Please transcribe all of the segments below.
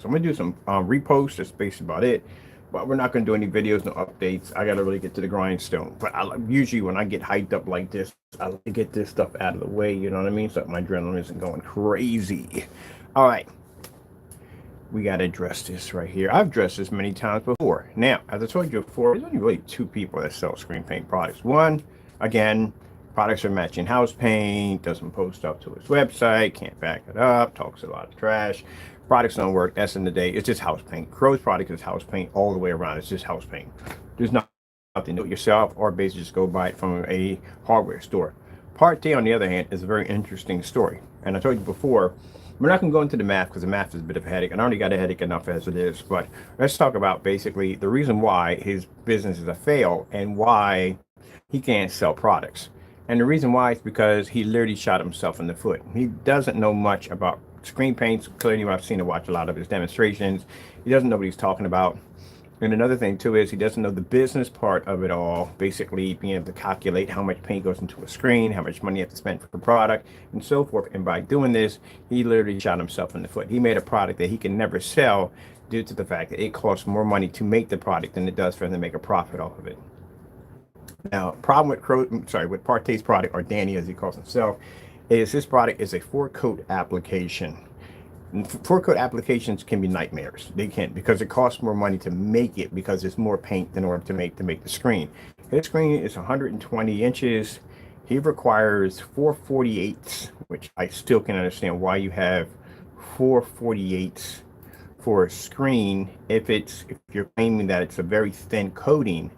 So I'm gonna do some reposts. That's basically about it. But we're not gonna do any videos, no updates. I gotta really get to the grindstone. But usually when I get hyped up like this, I like to get this stuff out of the way. You know what I mean? So my adrenaline isn't going crazy. All right, we gotta address this right here. I've addressed this many times before. Now, as I told you before, there's only really two people that sell screen paint products. One, again, products are matching house paint, doesn't post up to his website, can't back it up, talks a lot of trash. Products don't work. That's in the day. It's just house paint. Crow's product is house paint all the way around. It's just house paint. There's nothing to do it yourself, or basically just go buy it from a hardware store. PARTAY, on the other hand, is a very interesting story. And I told you before, we're not going to go into the math because the math is a bit of a headache. And I already got a headache enough as it is. But let's talk about basically the reason why his business is a fail and why he can't sell products. And the reason why is because he literally shot himself in the foot. He doesn't know much about screen paints. Clearly, I've seen him watch a lot of his demonstrations. He doesn't know what he's talking about. And another thing too is he doesn't know the business part of it all, basically being able to calculate how much paint goes into a screen, how much money you have to spend for the product, and so forth. And by doing this, he literally shot himself in the foot. He made a product that he can never sell due to the fact that it costs more money to make the product than it does for him to make a profit off of it. Now, problem with PARTAY's product, or Danny as he calls himself, is this product is a 4-coat application. And 4-coat applications can be nightmares. They can, because it costs more money to make it, because there's more paint in order to make the screen. His screen is 120 inches. He requires 4/48, which I still can understand why you have 4/48 for a screen if you're claiming that it's a very thin coating.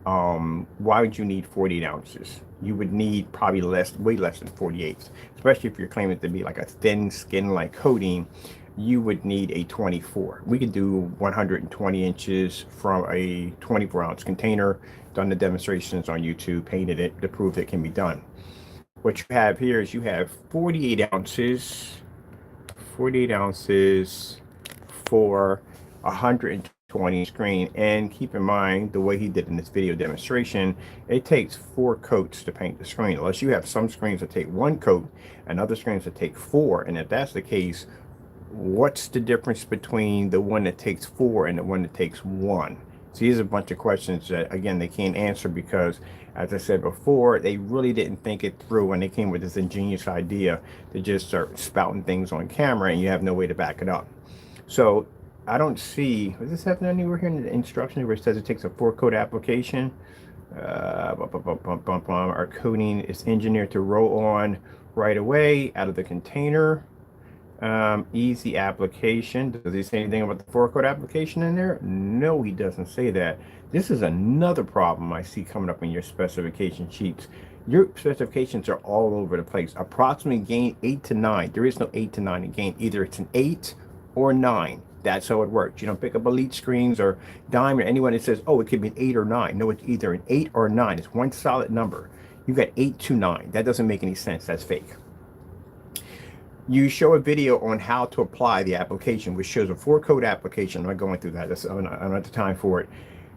Why would you need 48 ounces? You would need probably way less than 48, especially if you're claiming it to be like a thin skin-like coating. You would need a 24. We could do 120 inches from a 24-ounce container. Done the demonstrations on YouTube, painted it to prove it can be done. What you have here is you have 48 ounces for 120 screen. And keep in mind, the way he did in this video demonstration, it takes 4 coats to paint the screen, unless you have some screens that take 1 coat and other screens that take 4. And if that's the case, what's the difference between the one that takes 4 and the one that takes 1? So these are a bunch of questions that, again, they can't answer because, as I said before, they really didn't think it through when they came with this ingenious idea to just start spouting things on camera and you have no way to back it up. So I don't see, does this happen anywhere here in the instructions where it says it takes a 4-coat application? Our coating is engineered to roll on right away out of the container. Easy application. Does he say anything about the 4-coat application in there? No, he doesn't say that. This is another problem I see coming up in your specification sheets. Your specifications are all over the place. Approximately gain 8 to 9. There is no 8 to 9 in gain. Either it's an 8 or 9. That's how it works. You don't pick up Elite Screens or Dime or anyone that says, oh, it could be an 8 or 9. No, it's either an 8 or 9. It's one solid number. You got 8 to 9. That doesn't make any sense. That's fake. You show a video on how to apply the application, which shows a 4-coat application. I'm not going through that. I don't have the time for it.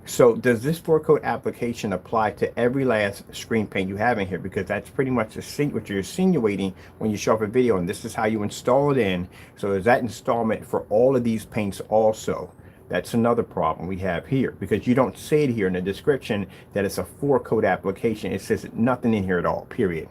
So does this 4-coat application apply to every last screen paint you have in here? Because that's pretty much what you're insinuating when you show up a video, and this is how you install it in. So is that installment for all of these paints also? That's another problem we have here, because you don't say it here in the description that it's a 4-coat application. It says nothing in here at all, period,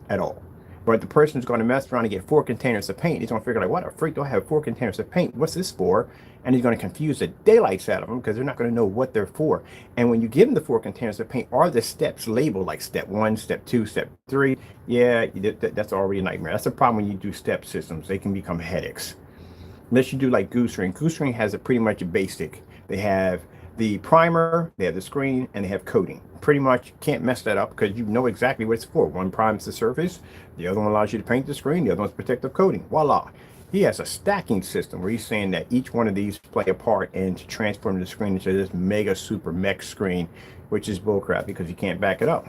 at all. But the person's going to mess around and get 4 containers of paint. He's going to figure like, what the freak do I have 4 containers of paint? What's this for? And he's going to confuse the daylights out of them because they're not going to know what they're for. And when you give them the 4 containers of paint, are the steps labeled like step 1, step 2, step 3? Yeah, that's already a nightmare. That's the problem when you do step systems. They can become headaches. Unless you do like Goose Ring. Goose Ring has a pretty much a basic. They have the primer, they have the screen, and they have coating. Pretty much can't mess that up because you know exactly what it's for. One primes the surface, the other one allows you to paint the screen, the other one's protective coating. Voila. He has a stacking system where he's saying that each one of these play a part in transforming the screen into this mega super mech screen, which is bullcrap because you can't back it up.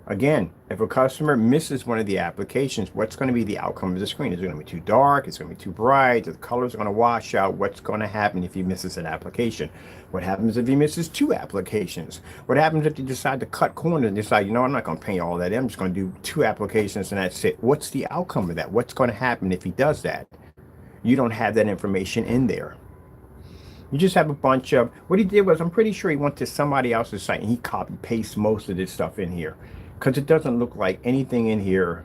Again, if a customer misses one of the applications, what's going to be the outcome of the screen? Is it going to be too dark? Is it going to be too bright? The colors are going to wash out? What's going to happen if he misses an application? What happens if he misses 2 applications? What happens if you decide to cut corners and decide, you know, I'm not going to paint all that in. I'm just going to do 2 applications and that's it. What's the outcome of that? What's going to happen if he does that? You don't have that information in there. You just have a bunch of, what he did was, I'm pretty sure he went to somebody else's site and he copy paste most of this stuff in here, because it doesn't look like anything in here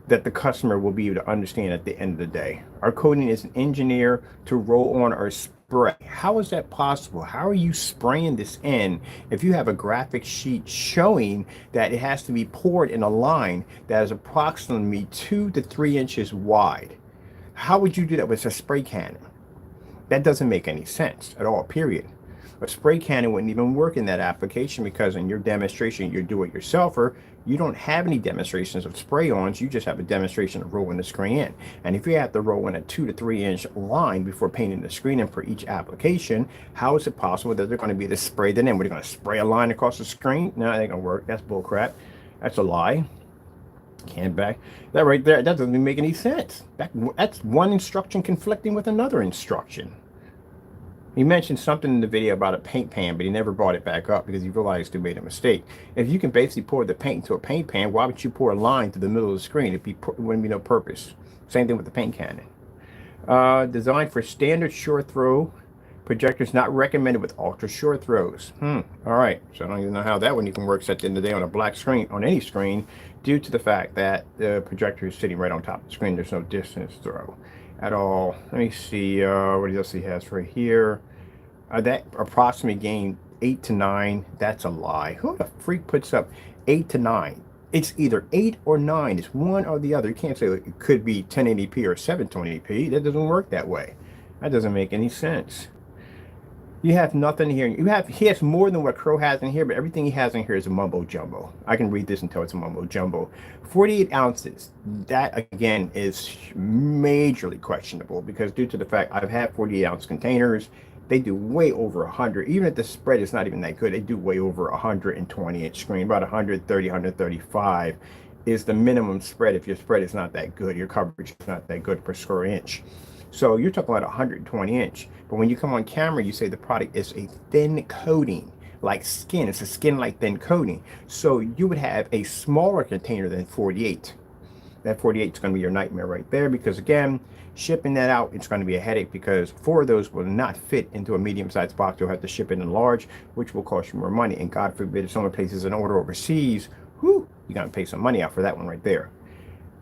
that the customer will be able to understand at the end of the day. Our coding is an engineer to roll on or spray. How is that possible? How are you spraying this in if you have a graphic sheet showing that it has to be poured in a line that is approximately 2 to 3 inches wide? How would you do that with a spray cannon? That doesn't make any sense at all, period. A spray cannon wouldn't even work in that application, because in your demonstration, you're do-it-yourselfer, you don't have any demonstrations of spray-ons. You just have a demonstration of rolling the screen in. And if you have to roll in a 2 to 3 inch line before painting the screen in for each application, how is it possible that they're going to be able to spray that in? We're going to spray a line across the screen? No, that ain't going to work. That's bull crap. That's a lie. Can't back that right there. That doesn't even make any sense. That's one instruction conflicting with another instruction. He mentioned something in the video about a paint pan, but he never brought it back up because he realized he made a mistake. If you can basically pour the paint into a paint pan, why would you pour a line through the middle of the screen? It wouldn't be no purpose. Same thing with the paint cannon. Designed for standard short throw projectors, not recommended with ultra short throws. All right, so I don't even know how that one even works at the end of the day on a black screen, on any screen, due to the fact that the projector is sitting right on top of the screen. There's no distance throw at all. Let me see what else he has right here. That approximate gain 8 to 9. That's a lie. Who the freak puts up 8 to 9? It's either 8 or 9. It's one or the other. You can't say it could be 1080p or 720p. That doesn't work that way. That doesn't make any sense. You have nothing here. He has more than what Crow has in here, but everything he has in here is a mumbo jumbo. I can read this until it's a mumbo jumbo. 48 ounces. That again is majorly questionable, because due to the fact I've had 48-ounce containers, they do way over 100. Even if the spread is not even that good, they do way over 120-inch screen. About 130, 135 is the minimum spread. If your spread is not that good, your coverage is not that good per square inch. So you're talking about 120-inch. But when you come on camera, you say the product is a thin coating, like skin. It's a skin-like thin coating. So you would have a smaller container than 48. That 48 is going to be your nightmare right there, because again, shipping that out, it's going to be a headache, because 4 of those will not fit into a medium-sized box. You'll have to ship it in large, which will cost you more money. And God forbid, if someone places an order overseas, whoo, you're going to pay some money out for that one right there.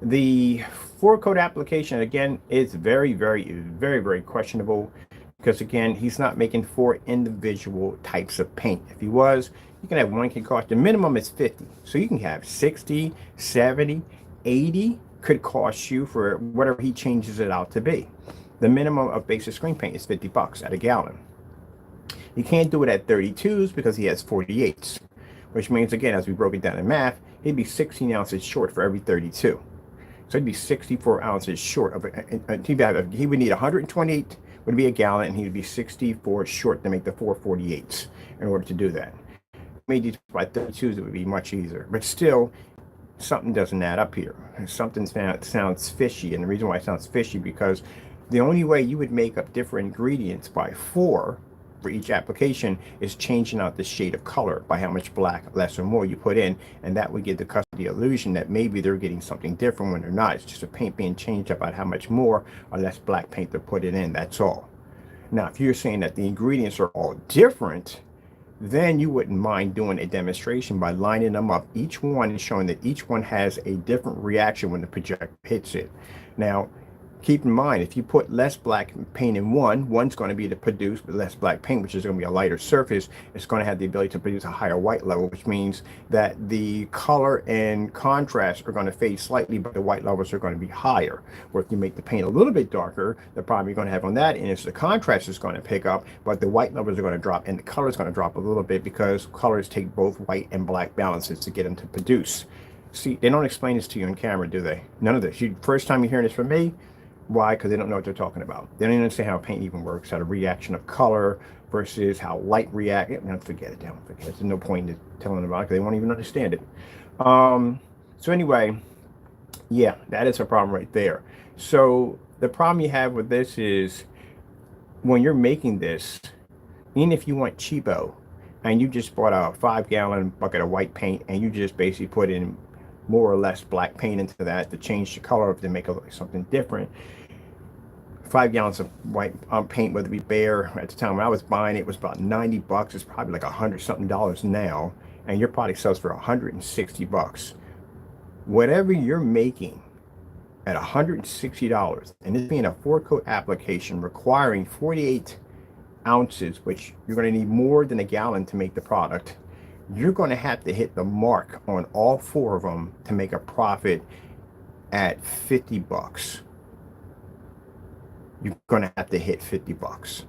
The 4-coat application, again, is very, very questionable, because again, he's not making 4 individual types of paint. If he was, you can have one can cost, the minimum is 50. So you can have 60, 70, 80 could cost you for whatever he changes it out to be. The minimum of basic screen paint is 50 bucks at a gallon. You can't do it at 32s because he has 48s, which means, again, as we broke it down in math, he'd be 16 ounces short for every 32. So he'd be 64 ounces short of it. He would need 128 would be a gallon, and he would be 64 short to make the 448s in order to do that. Maybe by 32s, it would be much easier, but still, something doesn't add up here. Something sounds fishy, and the reason why it sounds fishy, because the only way you would make up different ingredients by 4 for each application is changing out the shade of color by how much black, less or more, you put in, and that would give the customer the illusion that maybe they're getting something different when they're not. It's just a paint being changed about how much more or less black paint they're putting in. That's all. Now, if you're saying that the ingredients are all different, then you wouldn't mind doing a demonstration by lining them up, each one, and showing that each one has a different reaction when the projector hits it. Now, keep in mind, if you put less black paint in one's going to be to produce less black paint, which is going to be a lighter surface. It's going to have the ability to produce a higher white level, which means that the color and contrast are going to fade slightly, but the white levels are going to be higher. Or if you make the paint a little bit darker, the problem you're going to have on that end is the contrast is going to pick up, but the white levels are going to drop, and the color is going to drop a little bit, because colors take both white and black balances to get them to produce. See, they don't explain this to you on camera, do they? None of this. First time you're hearing this from me. Why? Because they don't know what they're talking about. They don't even understand how paint even works, how the reaction of color versus how light react. No, forget it. Don't forget it. There's no point in telling them about it, because they won't even understand it. So anyway, yeah, that is a problem right there. So the problem you have with this is, when you're making this, even if you want cheapo, and you just bought a 5-gallon bucket of white paint, and you just basically put in more or less black paint into that to change the color of it, to make it look like something different, 5 gallons of white paint, whether it be Behr. At the time when I was buying it, it was about 90 bucks. It's probably like $100 something now, and your product sells for 160 bucks. Whatever you're making at $160, and this being a 4-coat application requiring 48 ounces, which you're going to need more than a gallon to make the product, you're going to have to hit the mark on all 4 of them to make a profit at 50 bucks. You're going to have to hit 50 bucks.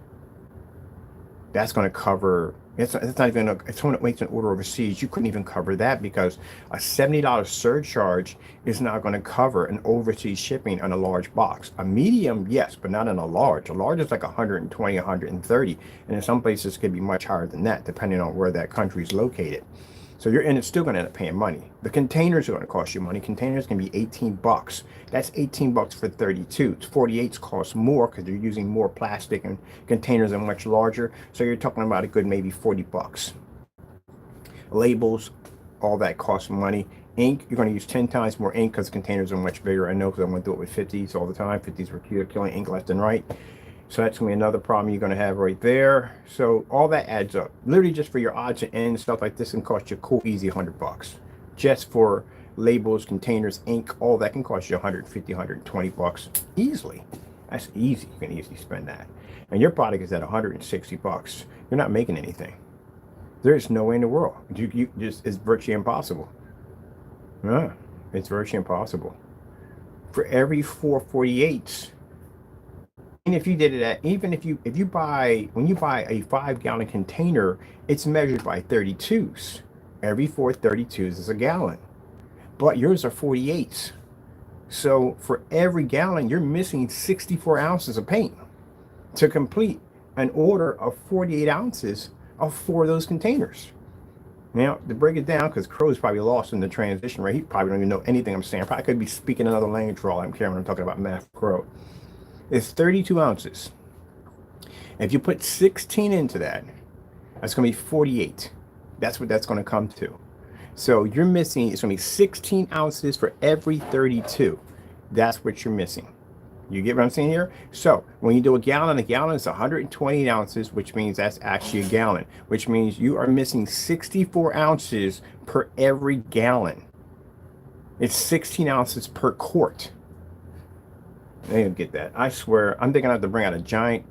That's going to cover, it's not even, if someone makes an order overseas, you couldn't even cover that, because a $70 surcharge is not going to cover an overseas shipping on a large box. A medium, yes, but not in a large. A large is like 120, 130, and in some places it could be much higher than that, depending on where that country is located. So you're in it, still going to end up paying money. The containers are going to cost you money. Containers can be 18 bucks. That's 18 bucks for 32. 48s cost more because you're using more plastic, and containers are much larger. So you're talking about a good maybe 40 bucks. Labels, all that costs money. Ink, you're going to use 10 times more ink because containers are much bigger. I know, because I went through it with 50s all the time. 50s were killing ink left and right. So that's going to be another problem you're going to have right there. So all that adds up. Literally just for your odds and ends, stuff like this can cost you cool, easy 100 bucks. Just for labels, containers, ink, all that can cost you 150, 120 bucks easily. That's easy. You can easily spend that. And your product is at 160 bucks. You're not making anything. There's no way in the world. You just, it's virtually impossible. Yeah, it's virtually impossible. For every 448s, and if you did it at, even if you buy, when you buy a 5-gallon container, it's measured by 32s. Every 4 32s is a gallon, but yours are 48s. So for every gallon, you're missing 64 ounces of paint to complete an order of 48 ounces of 4 of those containers. Now, to break it down, because Crow's probably lost in the transition, right? He probably don't even know anything I'm saying. I probably could be speaking another language for all I'm caring when I'm talking about math. Crow. It's 32 ounces. If you put 16 into that, that's going to be 48. That's what that's going to come to. So you're missing, it's going to be 16 ounces for every 32. That's what you're missing. You get what I'm saying here? So when you do a gallon is 128 ounces, which means that's actually a gallon, which means you are missing 64 ounces per every gallon. It's 16 ounces per quart. They don't get that. I swear, I'm thinking I have to bring out a giant,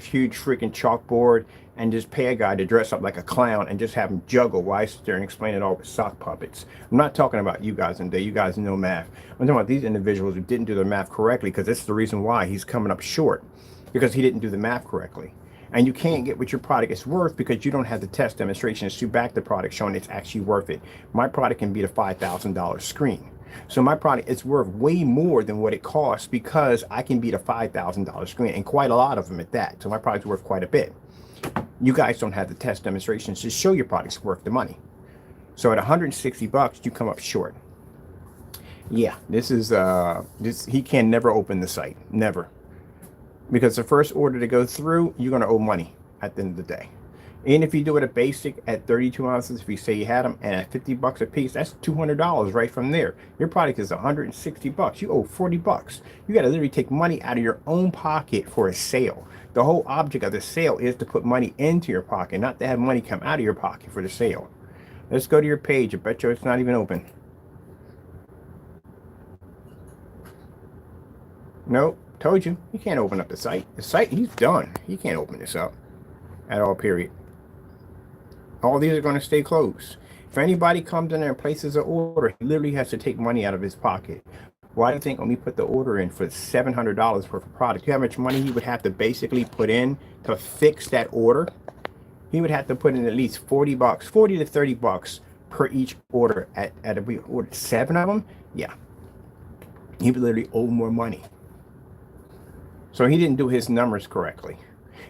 huge freaking chalkboard and just pay a guy to dress up like a clown and just have him juggle while I sit there and explain it all with sock puppets. I'm not talking about you guys in there. You guys know math. I'm talking about these individuals who didn't do their math correctly, because that's the reason why he's coming up short, because he didn't do the math correctly. And you can't get what your product is worth because you don't have the test demonstrations to back the product showing it's actually worth it. My product can beat a $5,000 screen. So my product is worth way more than what it costs, because I can beat a $5,000 screen, and quite a lot of them at that. So my product's worth quite a bit. You guys don't have the test demonstrations to show your product's worth the money. So at 160 bucks, you come up short. Yeah, this is he can never open the site, never, because the first order to go through, you're going to owe money at the end of the day. And if you do it a basic at 32 ounces, if you say you had them, and at 50 bucks a piece, that's $200 right from there. Your product is 160 bucks. You owe 40 bucks. You got to literally take money out of your own pocket for a sale. The whole object of the sale is to put money into your pocket, not to have money come out of your pocket for the sale. Let's go to your page. I bet you it's not even open. Nope. Told you. You can't open up the site. The site, he's done. He can't open this up at all, period. All these are going to stay closed. If anybody comes in there and places an order, he literally has to take money out of his pocket. Why do you think when we put the order in for $700 worth of product, you know how much money he would have to basically put in to fix that order? He would have to put in at least 40 bucks, 40 to 30 bucks per each order. If we ordered 7 of them, yeah, he would literally owe more money. So he didn't do his numbers correctly.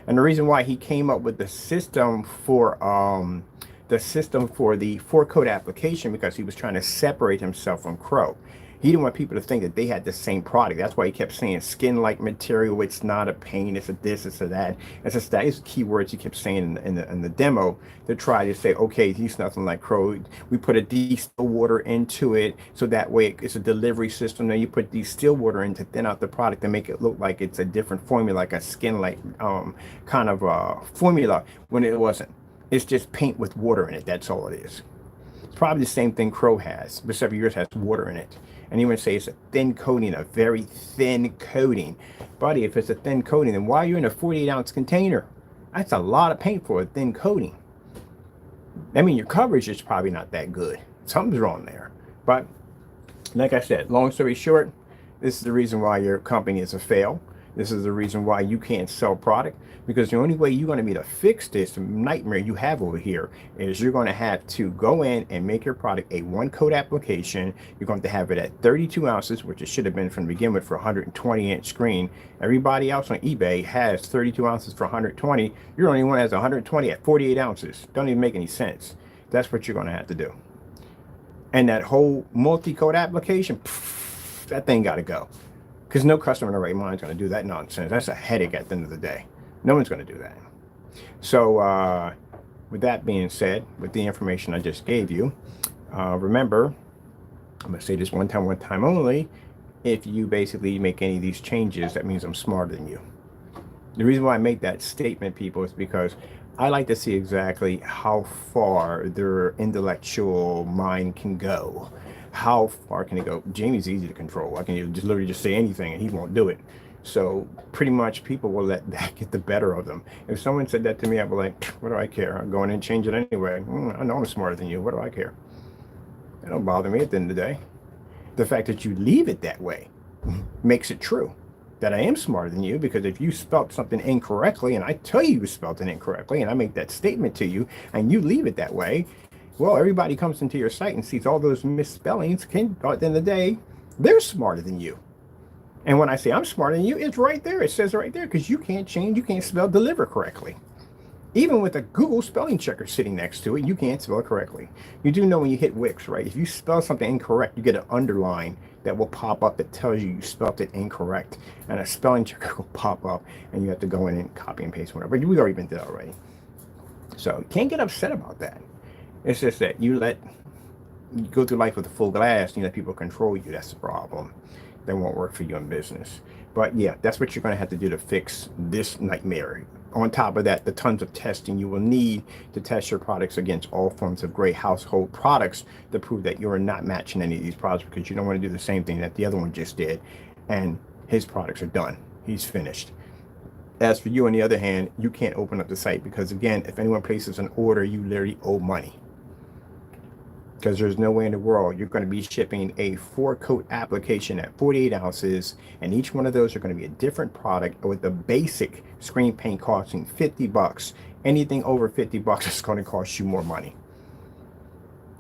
And the reason why he came up with the system for the 4-coat application, because he was trying to separate himself from Crow. He didn't want people to think that they had the same product. That's why he kept saying skin-like material. It's not a paint. It's a this. It's a that. It's just that. It's keywords he kept saying in the demo to try to say, okay, he's nothing like Crow. We put a distilled water into it, so that way it's a delivery system. Then you put distilled water in to thin out the product to make it look like it's a different formula, like a skin-like kind of formula, when it wasn't. It's just paint with water in it. That's all it is. It's probably the same thing Crow has, but except yours has water in it. And you would say it's a thin coating, a very thin coating. Buddy, if it's a thin coating, then why are you in a 48-ounce container? That's a lot of paint for a thin coating. I mean, your coverage is probably not that good. Something's wrong there. But like I said, long story short, this is the reason why your company is a fail. This is the reason why you can't sell product, because the only way you're going to be to fix this nightmare you have over here is you're going to have to go in and make your product a one-coat application. You're going to have it at 32 ounces, which it should have been from the beginning with for a 120-inch screen. Everybody else on eBay has 32 ounces for 120. You're the only one that has 120 at 48 ounces. Don't even make any sense. That's what you're going to have to do. And that whole multi-coat application, that thing got to go. Because no customer in their right mind is going to do that nonsense. That's a headache at the end of the day. No one's going to do that. So with that being said, with the information I just gave you, remember, I'm going to say this one time only. If you basically make any of these changes, that means I'm smarter than you. The reason why I make that statement, people, is because I like to see exactly how far their intellectual mind can go. How far can it go? Jamie's easy to control. I can just literally just say anything and he won't do it. So pretty much people will let that get the better of them. If someone said that to me, I'd be like, what do I care? I'm going in and change it anyway. I know I'm smarter than you. What do I care? It don't bother me at the end of the day. The fact that you leave it that way makes it true that I am smarter than you, because if you spelt something incorrectly and I tell you you spelt it incorrectly and I make that statement to you and you leave it that way, well, everybody comes into your site and sees all those misspellings. At the end of the day, they're smarter than you. And when I say I'm smarter than you, it's right there. It says right there, because you can't change, you can't spell deliver correctly. Even with a Google spelling checker sitting next to it, you can't spell it correctly. You do know when you hit Wix, right? If you spell something incorrect, you get an underline that will pop up that tells you you spelled it incorrect. And a spelling checker will pop up and you have to go in and copy and paste whatever. But we've already been through that already. So you can't get upset about that. It's just that you go through life with a full glass and you let people control you. That's the problem. That won't work for you in business. But yeah, that's what you're going to have to do to fix this nightmare. On top of that, the tons of testing you will need to test your products against all forms of great household products to prove that you're not matching any of these products, because you don't want to do the same thing that the other one just did. And his products are done. He's finished. As for you, on the other hand, you can't open up the site because, again, if anyone places an order, you literally owe money. Because there's no way in the world you're going to be shipping a 4-coat application at 48 ounces, and each one of those are going to be a different product with the basic screen paint costing 50 bucks. Anything over 50 bucks is going to cost you more money.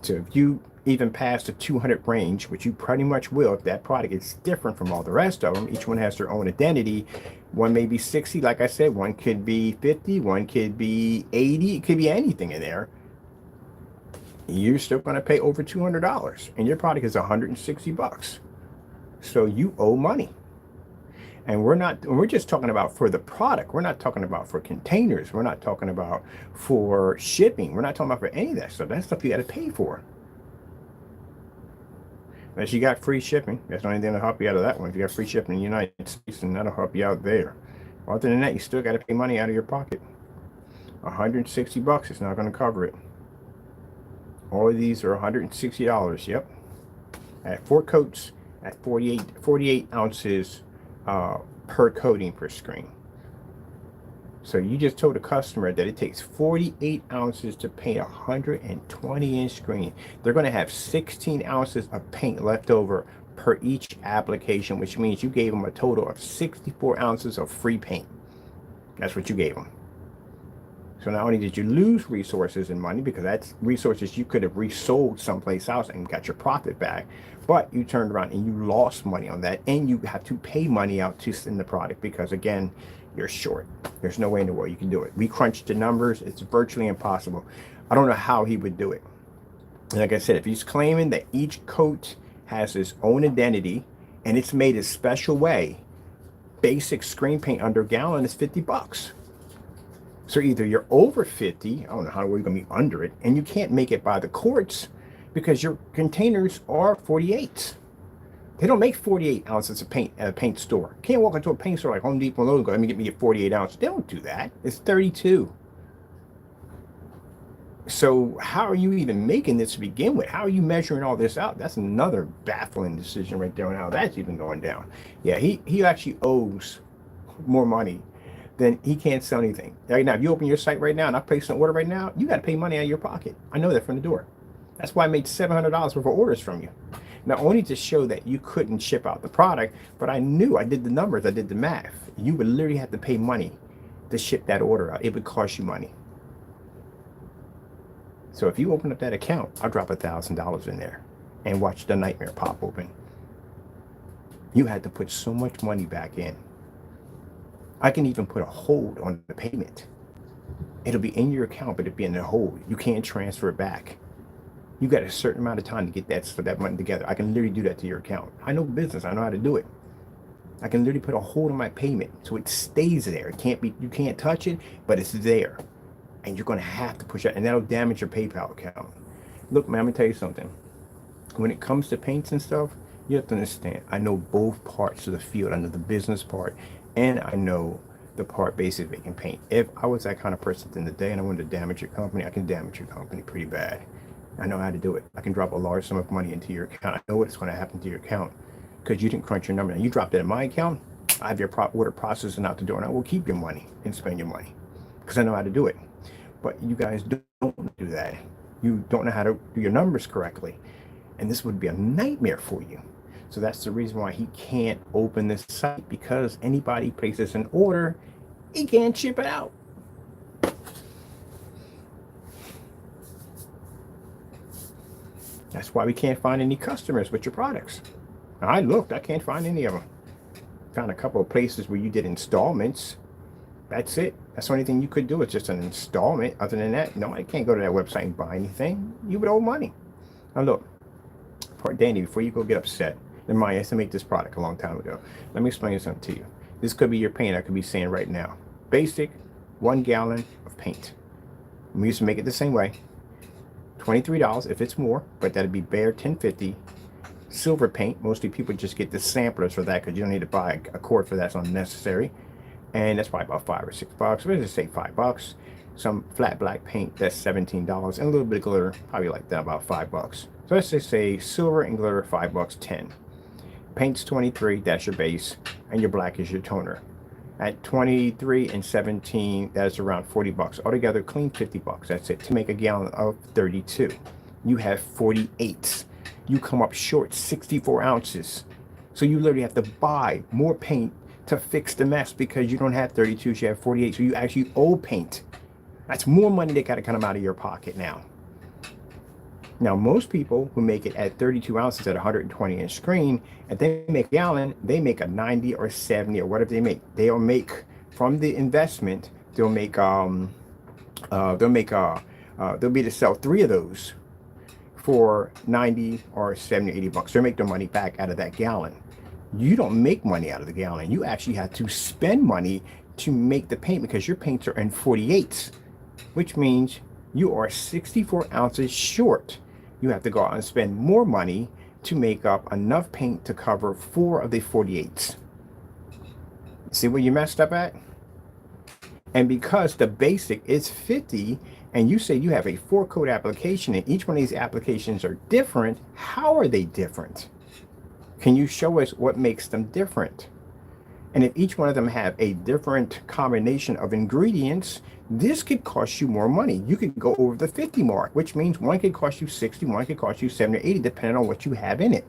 So if you even pass the 200 range, which you pretty much will if that product is different from all the rest of them, each one has their own identity. One may be 60, like I said, one could be 50, one could be 80, it could be anything in there. You're still going to pay over $200 and your product is 160 bucks. So you owe money. And we're just talking about for the product. We're not talking about for containers. We're not talking about for shipping. We're not talking about for any of that stuff. That's stuff you got to pay for. Unless you got free shipping. That's the only thing that'll help you out of that one. If you got free shipping in the United States, then that'll help you out there. Other than that, you still got to pay money out of your pocket. 160 bucks is not going to cover it. All of these are $160. Yep. At 4 coats at 48 ounces per coating per screen. So you just told a customer that it takes 48 ounces to paint a 120-inch screen. They're going to have 16 ounces of paint left over per each application, which means you gave them a total of 64 ounces of free paint. That's what you gave them. So not only did you lose resources and money, because that's resources you could have resold someplace else and got your profit back, but you turned around and you lost money on that, and you have to pay money out to send the product because, again, you're short. There's no way in the world you can do it. We crunched the numbers. It's virtually impossible. I don't know how he would do it. And like I said, if he's claiming that each coat has its own identity, and it's made a special way. Basic screen paint under a gallon is 50 bucks. So either you're over 50, I don't know how we're going to be under it, and you can't make it by the quarts because your containers are 48. They don't make 48 ounces of paint at a paint store. Can't walk into a paint store like Home Depot and Lowe's and go, let me get me a 48 ounce. They don't do that. It's 32. So how are you even making this to begin with? How are you measuring all this out? That's another baffling decision right there on how that's even going down. Yeah, he actually owes more money than he can't sell anything. Right now, if you open your site right now and I place an order right now, you got to pay money out of your pocket. I know that from the door. That's why I made $700 worth of orders from you. Not only to show that you couldn't ship out the product, but I knew, I did the numbers, I did the math. You would literally have to pay money to ship that order out. It would cost you money. So if you open up that account, I'll drop $1,000 in there and watch the nightmare pop open. You had to put so much money back in. I can even put a hold on the payment. It'll be in your account, but it'll be in the hold. You can't transfer it back. You got a certain amount of time to get that money together. I can literally do that to your account. I know business. I know how to do it. I can literally put a hold on my payment so it stays there. It can't be, you can't touch it, but it's there. And you're going to have to push it, and that'll damage your PayPal account. Look, man, I'm going to tell you something. When it comes to paints and stuff, you have to understand, I know both parts of the field. I know the business part, and I know the part basically making paint. If I was that kind of person in the day and I wanted to damage your company, I can damage your company pretty bad. I know how to do it. I can drop a large sum of money into your account. I know what's going to happen to your account because you didn't crunch your number. Now, you dropped it in my account, I have your order processing out the door, and I will keep your money and spend your money because I know how to do it. But you guys don't do that. You don't know how to do your numbers correctly. And this would be a nightmare for you. So that's the reason why he can't open this site, because anybody places an order, he can't ship it out. That's why we can't find any customers with your products. I looked, I can't find any of them. Found a couple of places where you did installments. That's it. That's the only thing you could do. It's just an installment. Other than that, no, I can't go to that website and buy anything. You would owe money. Now look, Danny, before you go get upset, then I used to make this product a long time ago. Let me explain something to you. This could be your paint. I could be saying right now, basic 1 gallon of paint. We used to make it the same way. $23 if it's more, but that'd be bare $10.50. Silver paint, mostly people just get the samplers for that because you don't need to buy a quart for that. It's unnecessary. And that's probably about $5 or $6. Let's just say $5. Some flat black paint, that's $17, and a little bit of glitter, probably like that, about $5. So let's just say silver and glitter, $5, 10. Paint's 23, that's your base, and your black is your toner. At 23 and 17, that's around $40. Altogether, clean $50. That's it. To make a gallon of 32, you have 48. You come up short 64 ounces. So you literally have to buy more paint to fix the mess because you don't have 32, you have 48. So you actually owe paint. That's more money that got to come out of your pocket now. Now, most people who make it at 32 ounces at 120 inch screen, and they make a gallon, they make a 90 or 70 or whatever they make. They'll make from the investment, they'll be to sell 3 of those for 90 or 70, 80 bucks. They'll make their money back out of that gallon. You don't make money out of the gallon. You actually have to spend money to make the paint because your paints are in 48s, which means you are 64 ounces short. You have to go out and spend more money to make up enough paint to cover 4 of the 48s. See where you messed up at? And because the basic is 50, and you say you have a 4-coat application, and each one of these applications are different, how are they different? Can you show us what makes them different? And if each one of them have a different combination of ingredients, this could cost you more money. You could go over the 50 mark, which means one could cost you 60, one could cost you 70 or 80, depending on what you have in it.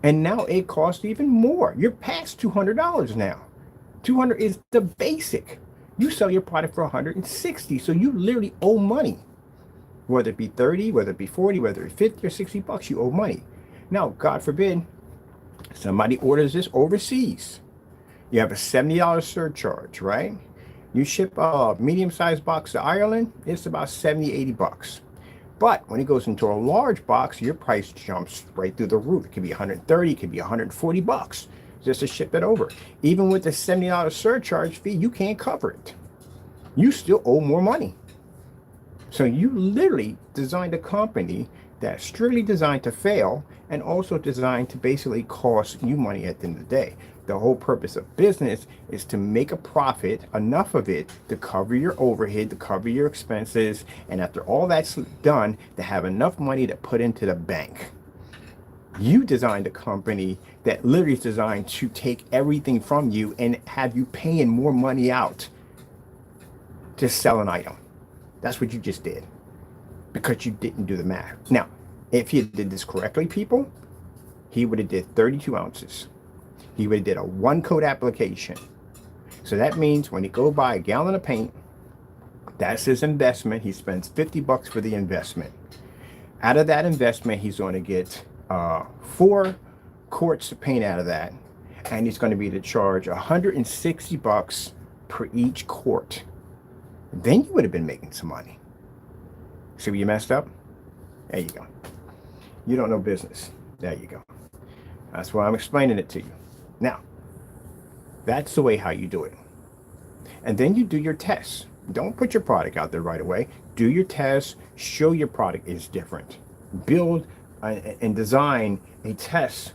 And now it costs even more. You're past $200 now. 200 is the basic. You sell your product for 160, so you literally owe money. Whether it be 30, whether it be 40, whether it be 50 or 60 bucks, you owe money. Now, God forbid, somebody orders this overseas. You have a $70 surcharge, right? You ship a medium-sized box to Ireland, it's about 70, 80 bucks. But when it goes into a large box, your price jumps right through the roof. It could be 130, it could be 140 bucks just to ship it over. Even with the $70 surcharge fee, you can't cover it. You still owe more money. So you literally designed a company that's strictly designed to fail and also designed to basically cost you money at the end of the day. The whole purpose of business is to make a profit, enough of it to cover your overhead, to cover your expenses, and after all that's done, to have enough money to put into the bank. You designed a company that literally is designed to take everything from you and have you paying more money out to sell an item. That's what you just did because you didn't do the math. Now, if you did this correctly, people, he would have did 32 ounces. He would have did a 1-coat application. So that means when he go buy a gallon of paint, that's his investment. He spends 50 bucks for the investment. Out of that investment, he's going to get 4 quarts of paint out of that. And he's going to be to charge 160 bucks per each quart. Then you would have been making some money. See where you messed up? There you go. You don't know business. There you go. That's why I'm explaining it to you. Now, that's the way how you do it. And then you do your tests. Don't put your product out there right away. Do your tests. Show your product is different. Build and design a test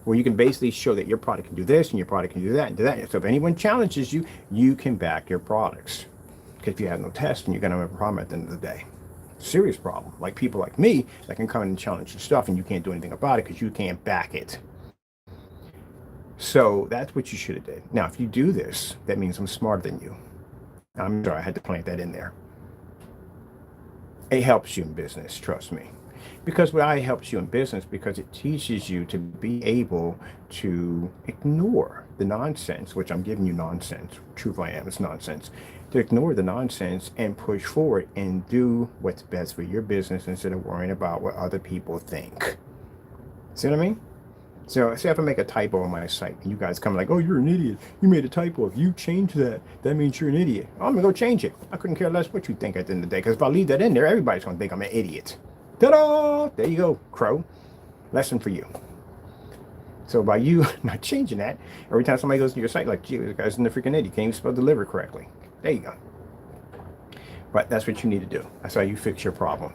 where you can basically show that your product can do this and your product can do that and do that. So if anyone challenges you, you can back your products. Because if you have no test, then you're going to have a problem at the end of the day. Serious problem. Like people like me that can come in and challenge your stuff and you can't do anything about it because you can't back it. So that's what you should have did. Now, if you do this, that means I'm smarter than you. I'm sorry, I had to plant that in there. It helps you in business, trust me. Because why it helps you in business? Because it teaches you to be able to ignore the nonsense, which I'm giving you nonsense. Truth I am, it's nonsense. To ignore the nonsense and push forward and do what's best for your business instead of worrying about what other people think. See what I mean? So say if I make a typo on my site and you guys come like, oh, you're an idiot. You made a typo. If you change that, that means you're an idiot. I'm going to go change it. I couldn't care less what you think at the end of the day. Because if I leave that in there, everybody's going to think I'm an idiot. Ta-da! There you go, Crow. Lesson for you. So by you not changing that, every time somebody goes to your site, like, gee, this guy's in the freaking idiot. Can't even spell deliver correctly. There you go. But that's what you need to do. That's how you fix your problem.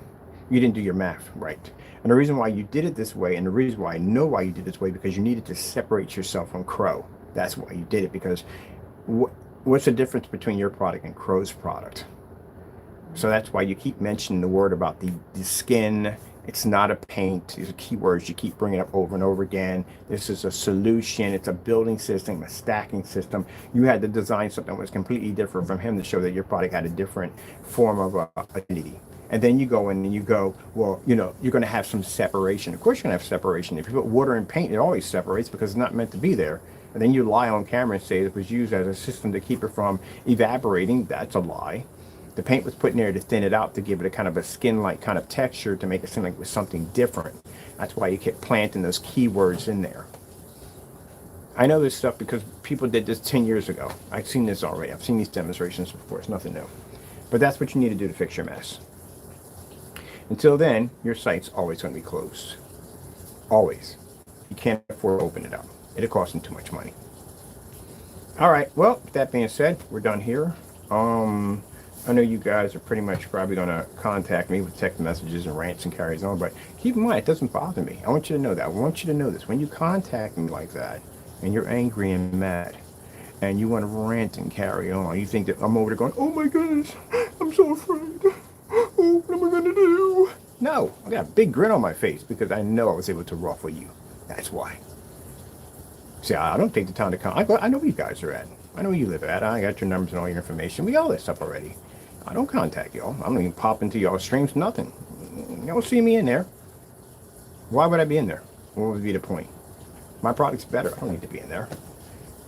You didn't do your math right. And the reason why you did it this way, and the reason why I know why you did it this way, because you needed to separate yourself from Crow. That's why you did it, because what's the difference between your product and Crow's product? So that's why you keep mentioning the word about the skin. It's not a paint. These are keywords you keep bringing up over and over again. This is a solution. It's a building system, a stacking system. You had to design something that was completely different from him to show that your product had a different form of identity. And then you go in and you go, well, you know, you're going to have some separation. Of course, you're going to have separation. If you put water and paint, it always separates because it's not meant to be there. And then you lie on camera and say it was used as a system to keep it from evaporating. That's a lie. The paint was put in there to thin it out, to give it a kind of a skin-like kind of texture, to make it seem like it was something different. That's why you kept planting those keywords in there. I know this stuff because people did this 10 years ago. I've seen this already. I've seen these demonstrations before. It's nothing new. But that's what you need to do to fix your mess. Until then, your site's always going to be closed. Always. You can't afford to open it up. It'll cost them too much money. All right. Well, with that being said, we're done here. I know you guys are pretty much probably going to contact me with text messages and rants and carries on, but keep in mind, it doesn't bother me. I want you to know that. I want you to know this. When you contact me like that, and you're angry and mad, and you want to rant and carry on, you think that I'm over there going, oh my goodness, I'm so afraid. Oh, what am I going to do? No, I got a big grin on my face because I know I was able to ruffle you. That's why. See, I don't take the time to come. I know where you guys are at. I know where you live at. I got your numbers and all your information. We got all that stuff already. I don't contact y'all. I don't even pop into y'all streams, nothing. You don't see me in there. Why would I be in there? What would be the point? My product's better. I don't need to be in there.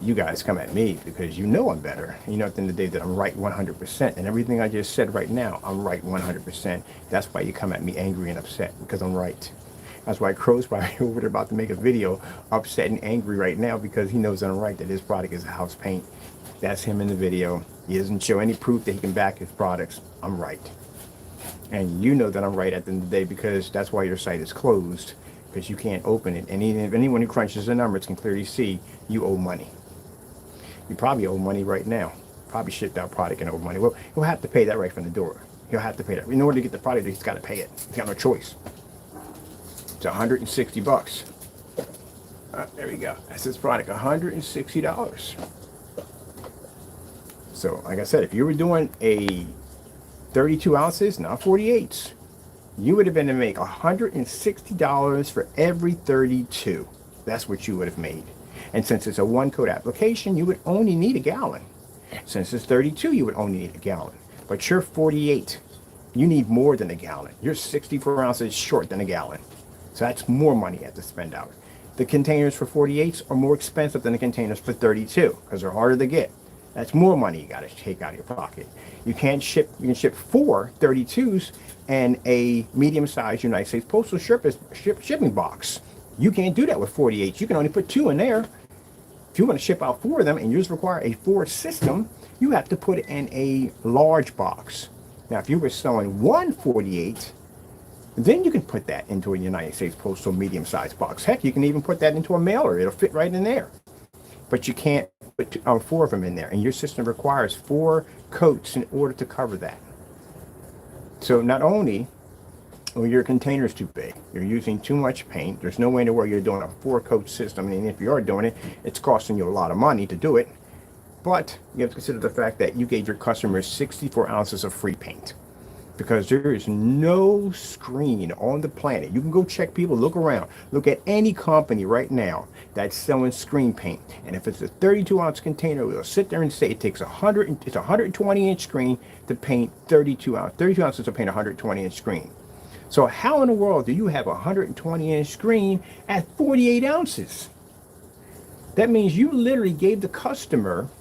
You guys come at me because you know I'm better. You know at the end of the day that I'm right 100%. And everything I just said right now, I'm right 100%. That's why you come at me angry and upset, because I'm right. That's why Crow's probably over there about to make a video upset and angry right now because he knows I'm right, that his product is a house paint. That's him in the video. He doesn't show any proof that he can back his products. I'm right. And you know that I'm right at the end of the day, because that's why your site is closed, because you can't open it. And even if anyone who crunches the numbers can clearly see you owe money. You probably owe money right now. Probably shipped out product and owe money. Well, he'll have to pay that right from the door. He'll have to pay that. In order to get the product, he's got to pay it. He's got no choice. It's $160. There we go. That's his product, $160. So, like I said, if you were doing a 32 ounces, not 48s, you would have been to make $160 for every 32. That's what you would have made. And since it's a one coat application, you would only need a gallon. Since it's 32, you would only need a gallon. But you're 48. You need more than a gallon. You're 64 ounces short than a gallon. So that's more money you have to spend out. The containers for 48s are more expensive than the containers for 32 because they're harder to get. That's more money you got to take out of your pocket. You can ship 4 32s and a medium-sized United States Postal shipping box. You can't do that with 48s. You can only put 2 in there. If you want to ship out 4 of them and you just require a 4 system, you have to put it in a large box. Now, if you were selling 148, then you can put that into a United States Postal medium-sized box. Heck, you can even put that into a mailer. It'll fit right in there. But you can't put 4 of them in there. And your system requires 4 coats in order to cover that. So not only are your containers too big, you're using too much paint. There's no way in the world you're doing a 4-coat system. And if you are doing it, it's costing you a lot of money to do it. But you have to consider the fact that you gave your customers 64 ounces of free paint. Because there is no screen on the planet. You can go check people, look around. Look at any company right now that's selling screen paint. And if it's a 32-ounce container, we'll sit there and say it takes it's a 120-inch screen to paint 32 ounces. 32 ounces to paint a 120-inch screen. So how in the world do you have a 120-inch screen at 48 ounces? That means you literally gave the customer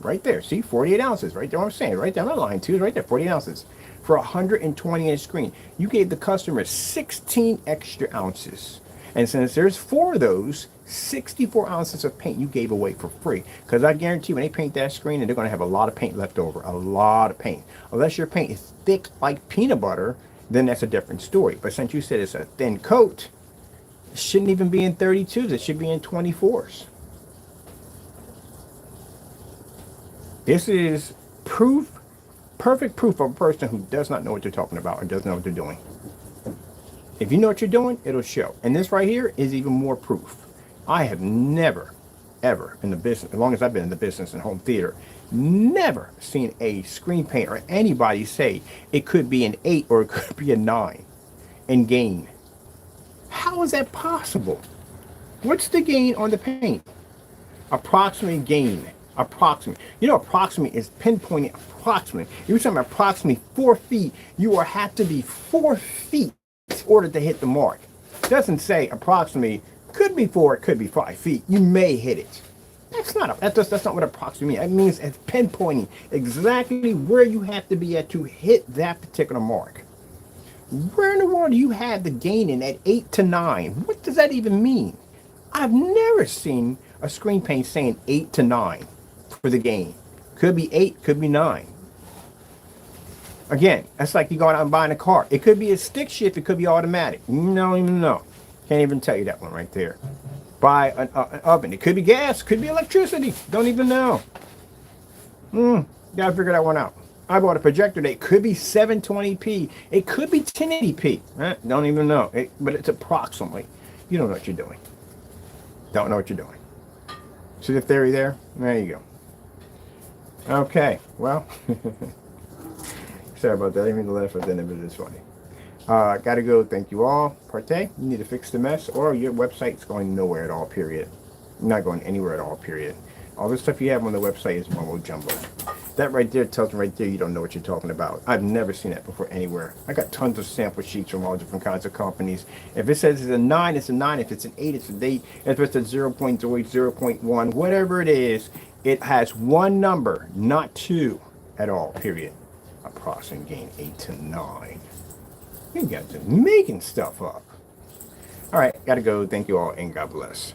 right there, see, 48 ounces, right there, what I'm saying, right down that line too, right there, 48 ounces for a 120-inch screen. You gave the customer 16 extra ounces. And since there's 4 of those, 64 ounces of paint you gave away for free. Because I guarantee when they paint that screen, and they're going to have a lot of paint left over, a lot of paint. Unless your paint is thick like peanut butter, then that's a different story. But since you said it's a thin coat, it shouldn't even be in 32s, it should be in 24s. This is proof, perfect proof of a person who does not know what they're talking about or doesn't know what they're doing. If you know what you're doing, it'll show. And this right here is even more proof. I have never, ever in the business, as long as I've been in the business and home theater, never seen a screen paint or anybody say it could be an 8 or it could be a 9 in gain. How is that possible? What's the gain on the paint? Approximate gain. Approximate. You know, approximate is pinpointing approximate. You're talking approximately 4 feet. You will have to be 4 feet in order to hit the mark. It doesn't say approximately, could be 4, it could be 5 feet. You may hit it. That's not what approximate means. That means it's pinpointing exactly where you have to be at to hit that particular mark. Where in the world do you have the gain in at 8 to 9? What does that even mean? I've never seen a screen paint saying 8 to 9. For the gain. Could be 8, could be 9. Again, that's like you going out and buying a car. It could be a stick shift, it could be automatic. You don't even know. Can't even tell you that one right there. Buy an oven. It could be gas, could be electricity. Don't even know. Gotta figure that one out. I bought a projector that could be 720p. It could be 1080p. Don't even know. But it's approximately. You don't know what you're doing. Don't know what you're doing. See the theory there? There you go. Okay, well, sorry about that. I didn't mean to laugh at the end, but it's funny. Gotta go. Thank you all. Partay, you need to fix the mess, or your website's going nowhere at all, period. Not going anywhere at all, period. All the stuff you have on the website is mumbo jumbo. That right there tells me right there you don't know what you're talking about. I've never seen that before anywhere. I got tons of sample sheets from all different kinds of companies. If it says it's a 9, it's a 9. If it's an 8, it's an 8. If it's a 0.08, 0.1, whatever it is, it has one number, not 2 at all, period. Approximate gain 8 to 9. You guys are making stuff up. All right, gotta go. Thank you all, and God bless.